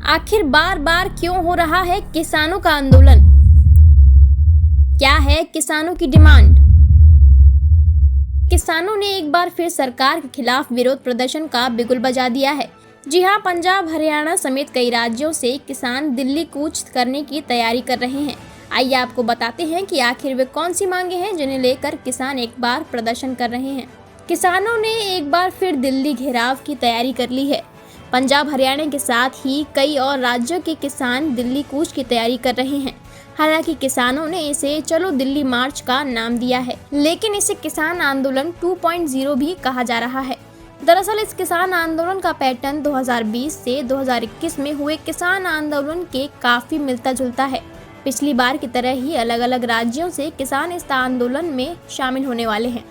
आखिर बार बार क्यों हो रहा है किसानों का आंदोलन? क्या है किसानों की डिमांड? किसानों ने एक बार फिर सरकार के खिलाफ विरोध प्रदर्शन का बिगुल बजा दिया है। जी हां, पंजाब, हरियाणा समेत कई राज्यों से किसान दिल्ली कूच करने की तैयारी कर रहे हैं। आइए आपको बताते हैं कि आखिर वे कौन सी मांगे हैं जिन्हें लेकर किसान एक बार प्रदर्शन कर रहे हैं। किसानों ने एक बार फिर दिल्ली घेराव की तैयारी कर ली है। पंजाब, हरियाणा के साथ ही कई और राज्यों के किसान दिल्ली कूच की तैयारी कर रहे हैं। हालांकि किसानों ने इसे चलो दिल्ली मार्च का नाम दिया है, लेकिन इसे किसान आंदोलन 2.0 भी कहा जा रहा है। दरअसल इस किसान आंदोलन का पैटर्न 2020 से 2021 में हुए किसान आंदोलन के काफी मिलता जुलता है। पिछली बार की तरह ही अलग अलग राज्यों से किसान इस आंदोलन में शामिल होने वाले हैं।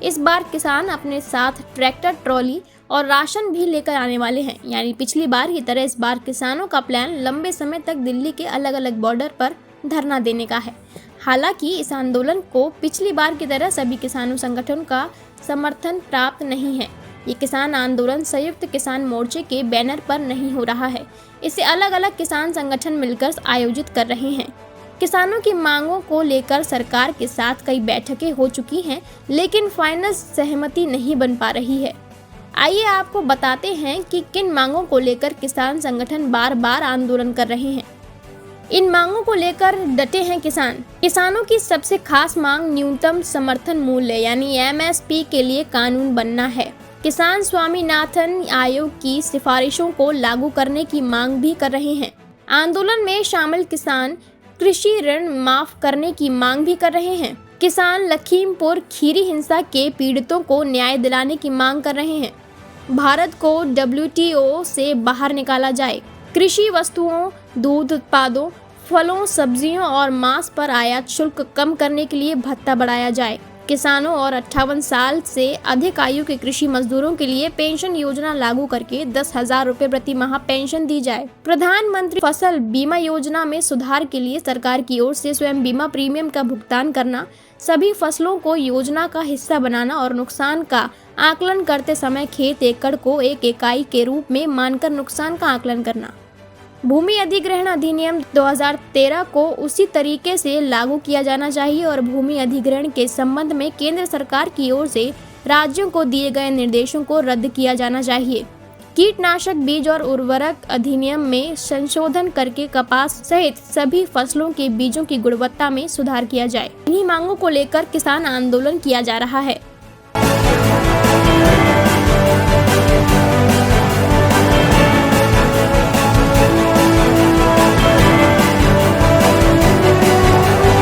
इस बार किसान अपने साथ ट्रैक्टर, ट्रॉली और राशन भी लेकर आने वाले हैं। यानी पिछली बार की तरह इस बार किसानों का प्लान लंबे समय तक दिल्ली के अलग अलग बॉर्डर पर धरना देने का है। हालांकि इस आंदोलन को पिछली बार की तरह सभी किसानों संगठनों का समर्थन प्राप्त नहीं है। ये किसान आंदोलन संयुक्त किसान मोर्चे के बैनर पर नहीं हो रहा है। इसे अलग अलग किसान संगठन मिलकर आयोजित कर रहे हैं। किसानों की मांगों को लेकर सरकार के साथ कई बैठकें हो चुकी हैं, लेकिन फाइनल सहमति नहीं बन पा रही है। आइए आपको बताते हैं कि किन मांगों को लेकर किसान संगठन बार बार आंदोलन कर रहे हैं। इन मांगों को लेकर डटे हैं किसान। किसानों की सबसे खास मांग न्यूनतम समर्थन मूल्य यानी MSP के लिए कानून बनना है। किसान स्वामीनाथन आयोग की सिफारिशों को लागू करने की मांग भी कर रहे हैं। आंदोलन में शामिल किसान कृषि ऋण माफ करने की मांग भी कर रहे हैं। किसान लखीमपुर खीरी हिंसा के पीड़ितों को न्याय दिलाने की मांग कर रहे हैं। भारत को WTO से बाहर निकाला जाए। कृषि वस्तुओं, दूध उत्पादों, फलों, सब्जियों और मांस पर आयात शुल्क कम करने के लिए भत्ता बढ़ाया जाए। किसानों और 58 साल से अधिक आयु के कृषि मजदूरों के लिए पेंशन योजना लागू करके 10,000 रुपए प्रति माह पेंशन दी जाए। प्रधानमंत्री फसल बीमा योजना में सुधार के लिए सरकार की ओर से स्वयं बीमा प्रीमियम का भुगतान करना, सभी फसलों को योजना का हिस्सा बनाना और नुकसान का आकलन करते समय खेत एकड़ को एक इकाई के रूप में मानकर नुकसान का आकलन करना। भूमि अधिग्रहण अधिनियम 2013 को उसी तरीके से लागू किया जाना चाहिए और भूमि अधिग्रहण के संबंध में केंद्र सरकार की ओर से राज्यों को दिए गए निर्देशों को रद्द किया जाना चाहिए। कीटनाशक, बीज और उर्वरक अधिनियम में संशोधन करके कपास सहित सभी फसलों के बीजों की गुणवत्ता में सुधार किया जाए। इन्हीं मांगों को लेकर किसान आंदोलन किया जा रहा है।